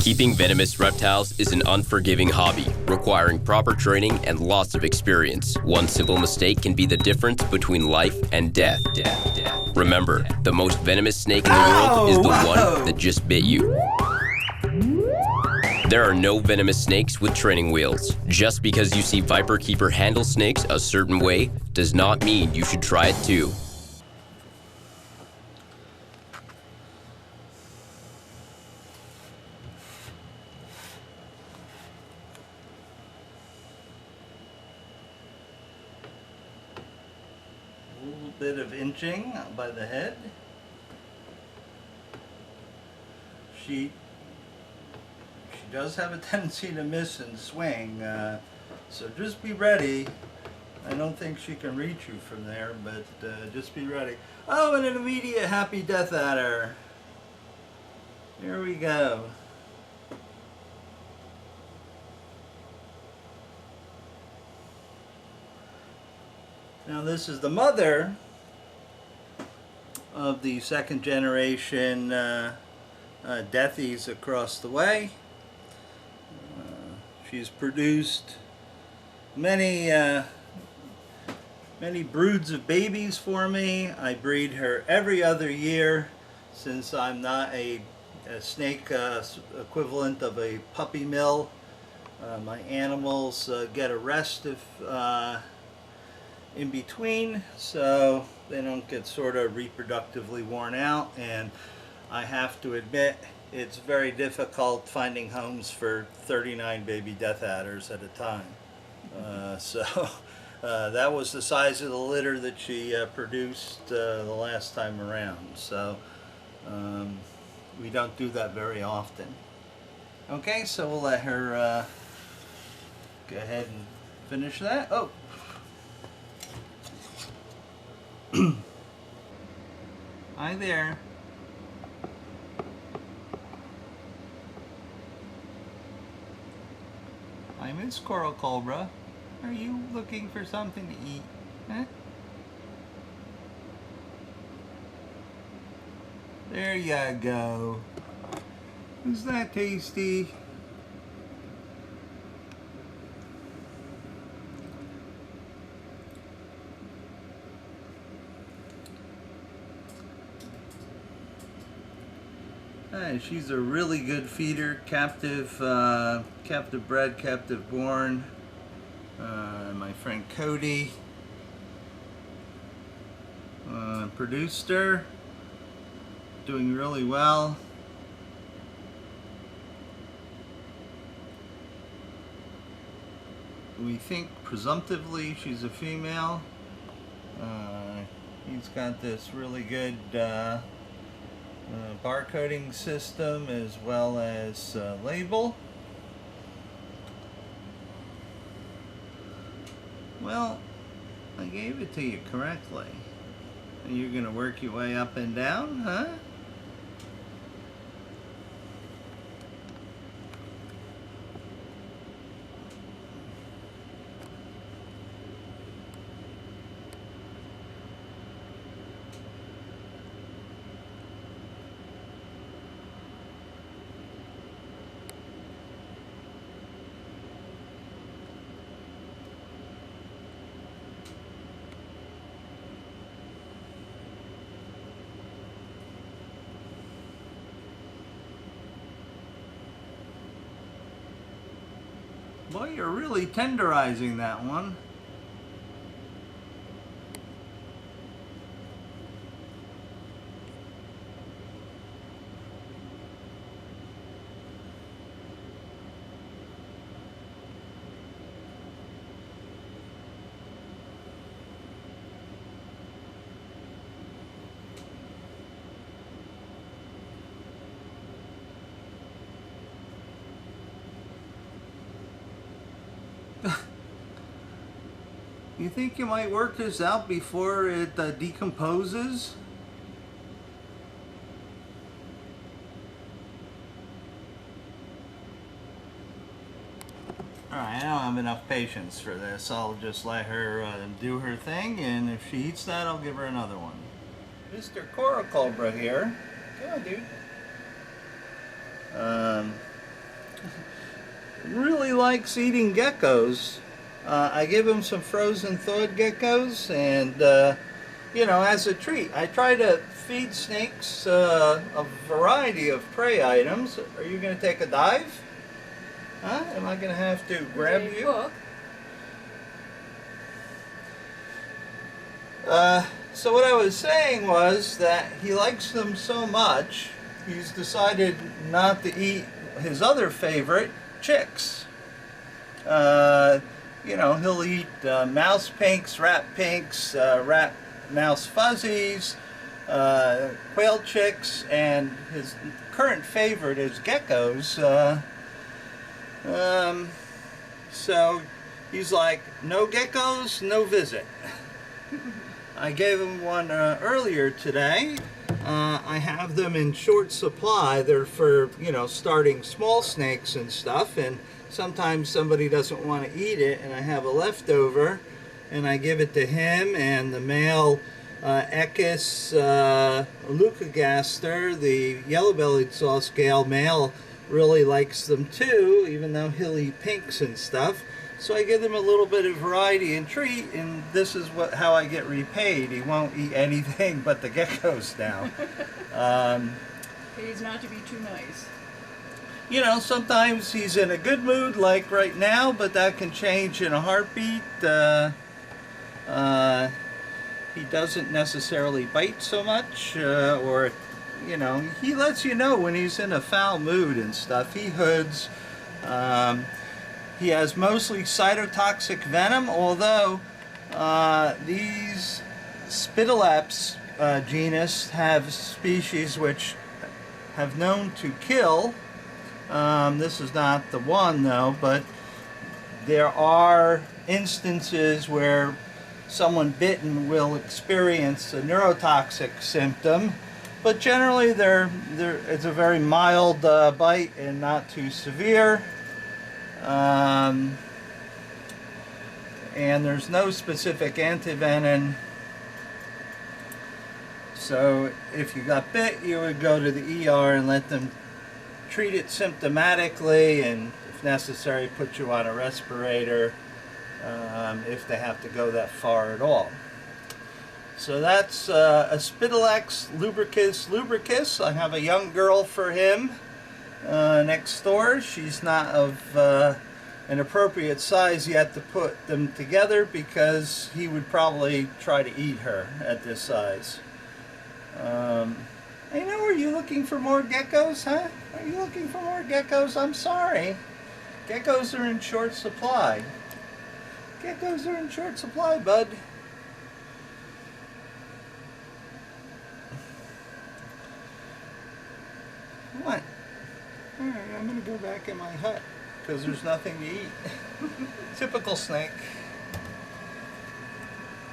Keeping venomous reptiles is an unforgiving hobby, requiring proper training and lots of experience. One simple mistake can be the difference between life and death. Remember, the most venomous snake in the world is the one that just bit you. There are no venomous snakes with training wheels. Just because you see viperkeeper handle snakes a certain way does not mean you should try it too. A little bit of inching by the head. She does have a tendency to miss and swing, so just be ready. I don't think she can reach you from there, but just be ready. Oh, and an immediate happy death at her. Here we go. Now this is the mother of the second generation deathies across the way. She's produced many broods of babies for me. I breed her every other year since I'm not a snake equivalent of a puppy mill. My animals get a rest if in between, so they don't get sort of reproductively worn out, and I have to admit it's very difficult finding homes for 39 baby death adders at a time. That was the size of the litter that she produced the last time around, so we don't do that very often. Okay, so we'll let her go ahead and finish that. Oh! Hi there. Hi, Miss Coral Cobra. Are you looking for something to eat? Huh? There you go. Is that tasty? She's a really good feeder, captive bred, captive born. My friend Cody produced her, doing really well. We think presumptively she's a female. He's got this really good barcoding system as well as label. Well, I gave it to you correctly. And you're gonna work your way up and down, huh? Boy, you're really tenderizing that one. You think you might work this out before it decomposes? Alright, I don't have enough patience for this. I'll just let her do her thing, and if she eats that, I'll give her another one. Mr. Coral Cobra here. Come on, dude. Really likes eating geckos. I give him some frozen thawed geckos, and you know, as a treat. I try to feed snakes a variety of prey items. Are you going to take a dive? Huh? Am I going to have to grab you? Book. So what I was saying was that he likes them so much, he's decided not to eat his other favorite, chicks. You know, he'll eat mouse pinks, rat pinks, rat mouse fuzzies, quail chicks, and his current favorite is geckos. So he's like, no geckos, no visit. I gave him one earlier today. I have them in short supply. They're for, you know, starting small snakes and stuff, and sometimes somebody doesn't want to eat it and I have a leftover and I give it to him and the male Echis leucogaster, the yellow-bellied saw scale male, really likes them too, even though he'll eat pinks and stuff. So I give him a little bit of variety and treat, and this is how I get repaid. He won't eat anything but the geckos now. Pays not to be too nice. You know, sometimes he's in a good mood, like right now, but that can change in a heartbeat. He doesn't necessarily bite so much, or, you know, he lets you know when he's in a foul mood and stuff. He hoods. He has mostly cytotoxic venom, although these Spitalaps genus have species which have known to kill. This is not the one though, but there are instances where someone bitten will experience a neurotoxic symptom, but generally it's a very mild bite and not too severe. And there's no specific antivenin, so if you got bit, you would go to the ER and let them treat it symptomatically, and if necessary put you on a respirator if they have to go that far at all. So that's a Spitalax lubricus. I have a young girl for him next door. She's not of an appropriate size yet to put them together because he would probably try to eat her at this size. You know, are you looking for more geckos, huh? Are you looking for more geckos? I'm sorry. Geckos are in short supply. Geckos are in short supply, bud. What? Alright, I'm going to go back in my hut because there's nothing to eat. Typical snake.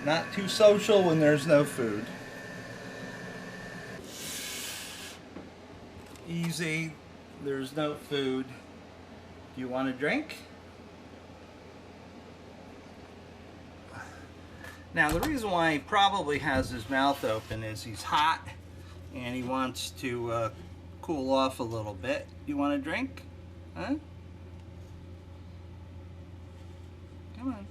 Not too social when there's no food. Easy, there's no food. Do you want a drink? Now the reason why he probably has his mouth open is he's hot and he wants to cool off a little bit. You want a drink? Huh? Come on.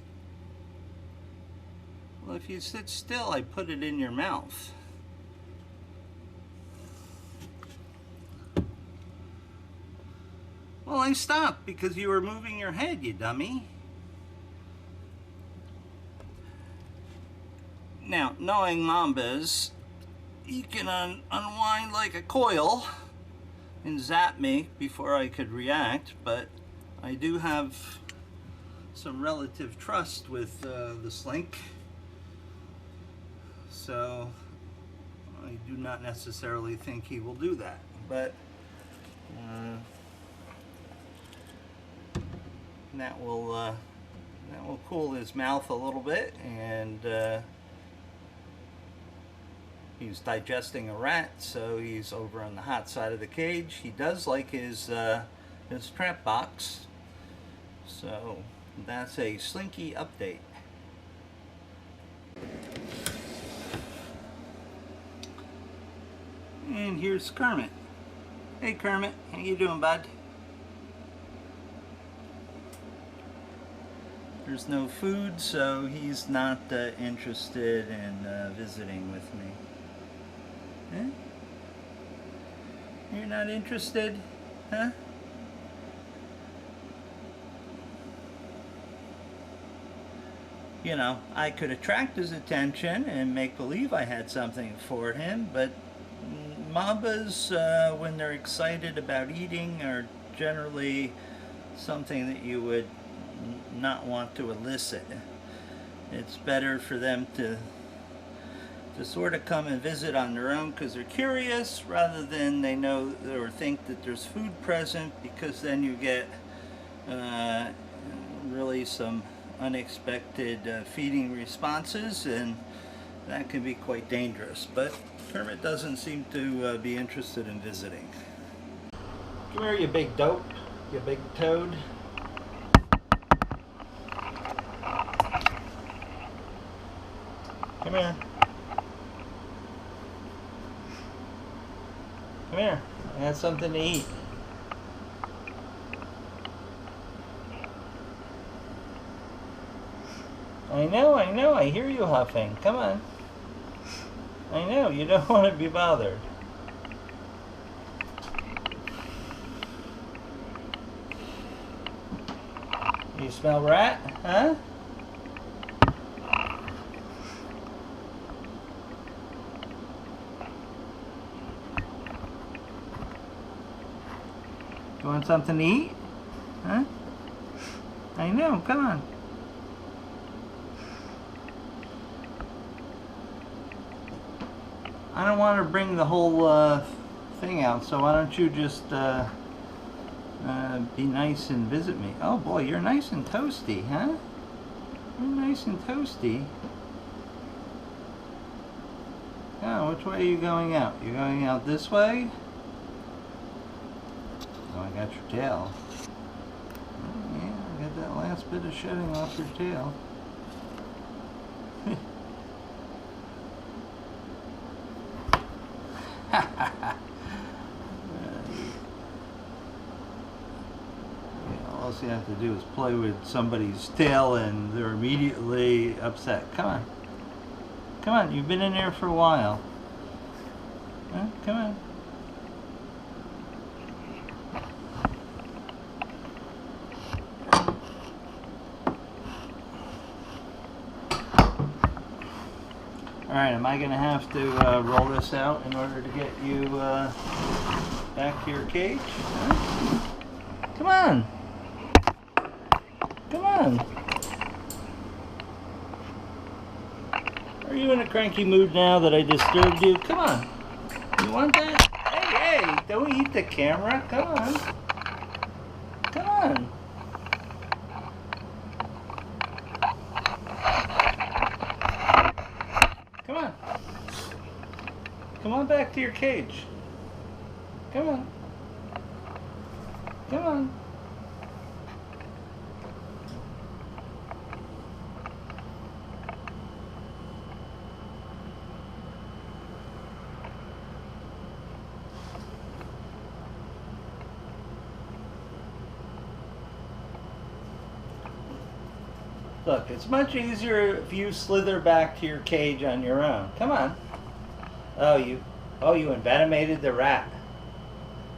Well, if you sit still, I put it in your mouth. Well, I stopped because you were moving your head, you dummy. Now, knowing Mambas, he can unwind like a coil and zap me before I could react, but I do have some relative trust with the slink, so I do not necessarily think he will do that, but that will cool his mouth a little bit, and he's digesting a rat, so he's over on the hot side of the cage. He does like his trap box, so that's a Slinky update. And here's Kermit. Hey Kermit, how you doing, bud? there's no food, so he's not interested in visiting with me. Huh? You're not interested? Huh? You know, I could attract his attention and make believe I had something for him, but Mambas, when they're excited about eating, are generally something that you would not want to elicit. It's better for them to sort of come and visit on their own because they're curious, rather than they know or think that there's food present, because then you get really some unexpected feeding responses, and that can be quite dangerous. But Kermit doesn't seem to be interested in visiting. Come here, you big dope, you big toad. Come here. Come here. I got something to eat. I know, I hear you huffing. Come on. I know, you don't want to be bothered. You smell rat, huh? You want something to eat? Huh? I know, come on. I don't want to bring the whole thing out, so why don't you just be nice and visit me? Oh boy, you're nice and toasty, huh? You're nice and toasty. Oh, which way are you going out? You're going out this way? Oh, I got your tail. Oh, yeah, I got that last bit of shedding off your tail. All you have to do is play with somebody's tail and they're immediately upset. Come on. Come on, you've been in there for a while. Huh? Come on. Alright, am I going to have to roll this out in order to get you back to your cage? Huh? Come on! Come on! Are you in a cranky mood now that I disturbed you? Come on! You want that? Hey, hey! Don't eat the camera! Come on! Come on! Come on! Come on back to your cage! Come on! Come on! Look, it's much easier if you slither back to your cage on your own. Come on. Oh, you envenomated the rat.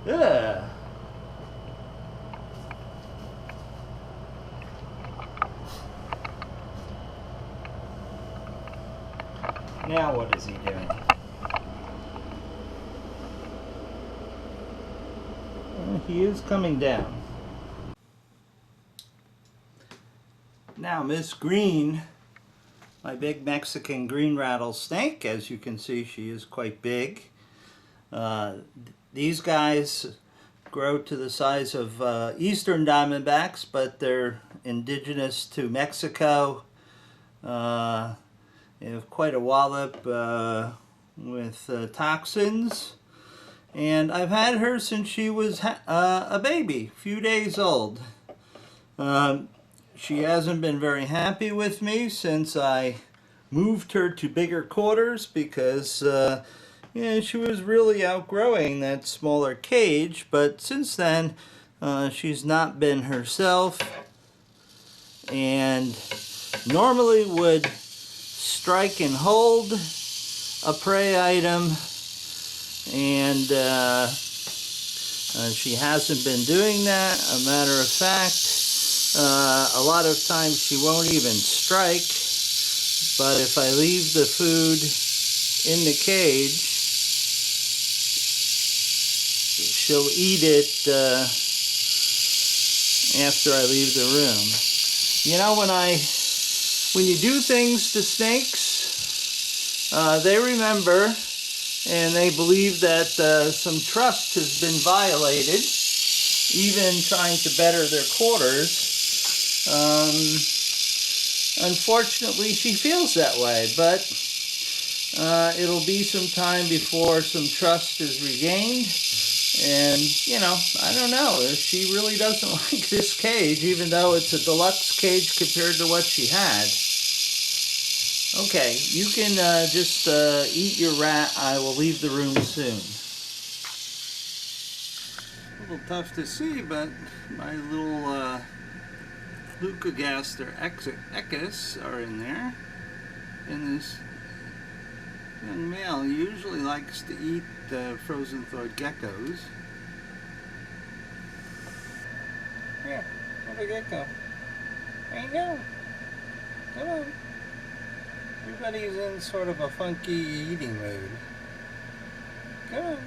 Ugh. Now what is he doing? He is coming down. Now Miss Green, my big Mexican green rattlesnake, as you can see she is quite big. These guys grow to the size of eastern diamondbacks, but they're indigenous to Mexico. They have quite a wallop with toxins. And I've had her since she was a baby, a few days old. She hasn't been very happy with me since I moved her to bigger quarters because she was really outgrowing that smaller cage. But since then, she's not been herself. and normally would strike and hold a prey item, and she hasn't been doing that. A matter of fact, a lot of times she won't even strike, but if I leave the food in the cage, she'll eat it after I leave the room. You know, when you do things to snakes, they remember, and they believe that some trust has been violated, even trying to better their quarters. Unfortunately, she feels that way, but it'll be some time before some trust is regained. And, you know, I don't know, she really doesn't like this cage, even though it's a deluxe cage compared to what she had. Okay, you can just eat your rat. I will leave the room soon. A little tough to see, but my little Leucogaster echis are in there. And this young male usually likes to eat frozen-thawed geckos. Here, where'd the gecko? I know. Come on. Everybody's in sort of a funky eating mood. Come on.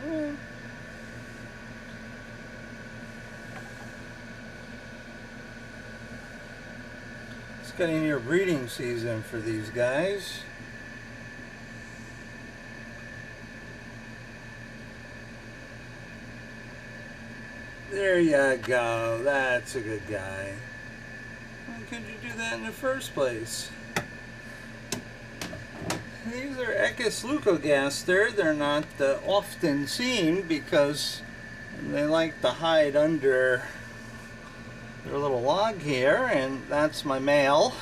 Come on. It's getting near breeding season for these guys. There you go. That's a good guy. Why couldn't you do that in the first place? These are Echis leucogaster. They're not often seen because they like to hide under their little log here, and that's my male.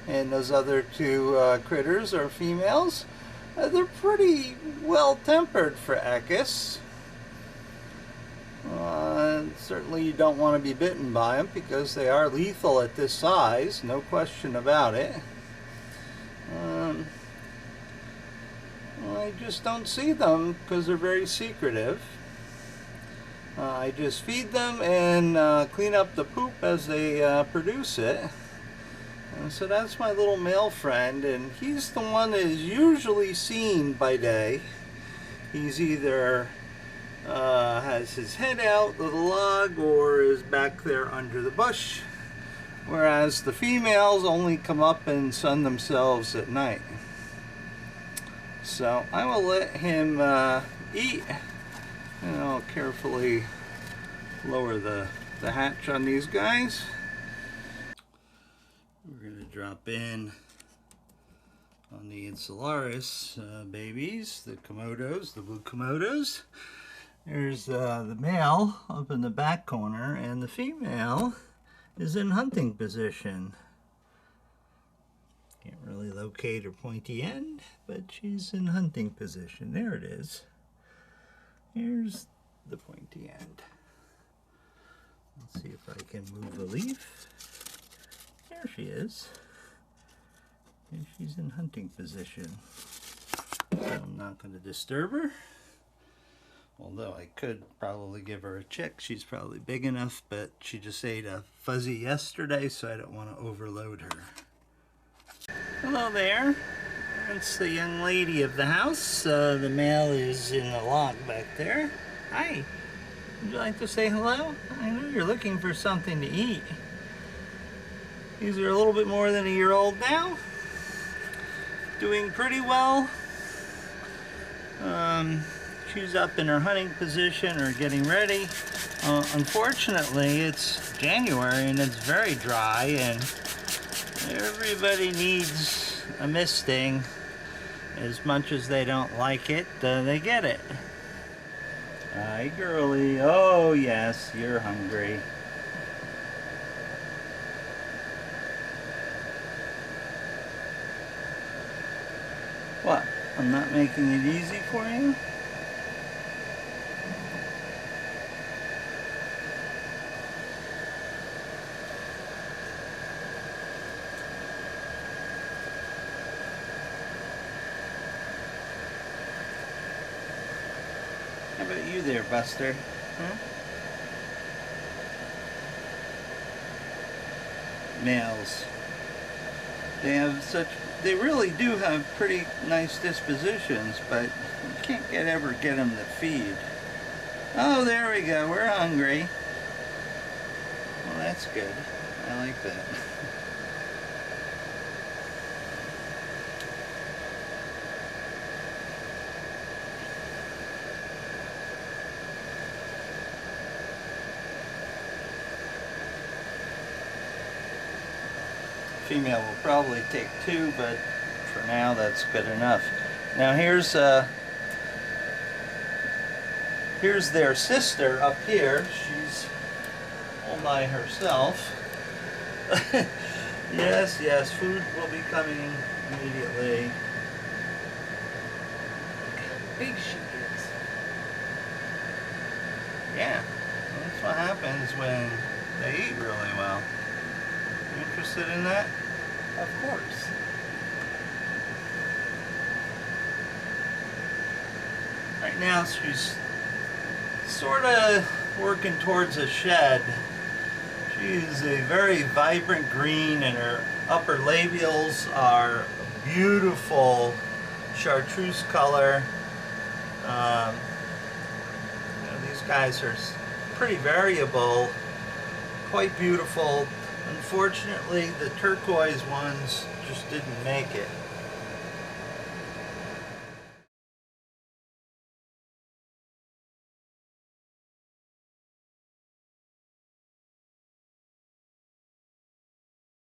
And those other two critters are females. They're pretty well tempered for Echis. Certainly you don't want to be bitten by them because they are lethal at this size, no question about it. I just don't see them because they're very secretive. I just feed them and clean up the poop as they produce it. And so that's my little male friend, and he's the one that is usually seen by day. He's either has his head out of the log or is back there under the bush, whereas the females only come up and sun themselves at night. So I will let him eat, and I'll carefully lower the hatch on these guys. We're going to drop in on the Insularis babies, the Komodos, the blue Komodos. There's the male up in the back corner, and the female is in hunting position. Can't really locate her pointy end, but she's in hunting position. There it is. Here's the pointy end. Let's see if I can move the leaf. There she is. And she's in hunting position. So I'm not going to disturb her. Although I could probably give her a chick. She's probably big enough, but she just ate a fuzzy yesterday, so I don't want to overload her. Hello there. That's the young lady of the house. The male is in the log back there. Hi. Would you like to say hello? I know you're looking for something to eat. These are a little bit more than a year old now. Doing pretty well. She's up in her hunting position or getting ready. Unfortunately, it's January and it's very dry, and everybody needs a misting. As much as they don't like it, they get it. Hi, girlie. Oh, yes, you're hungry. What? I'm not making it easy for you? How about you there, Buster? Huh? Males. They really do have pretty nice dispositions, but you can't ever get them to feed. Oh, there we go. We're hungry. Well, that's good. I like that. Female will probably take 2, but for now that's good enough. Now here's their sister up here. She's all by herself. Yes, food will be coming immediately. Look how big she is. Yeah, that's what happens when they eat really well. You interested in that? Of course. Right now she's sort of working towards a shed. She is a very vibrant green, and her upper labials are beautiful chartreuse color. These guys are pretty variable, quite beautiful. Unfortunately, the turquoise ones just didn't make it.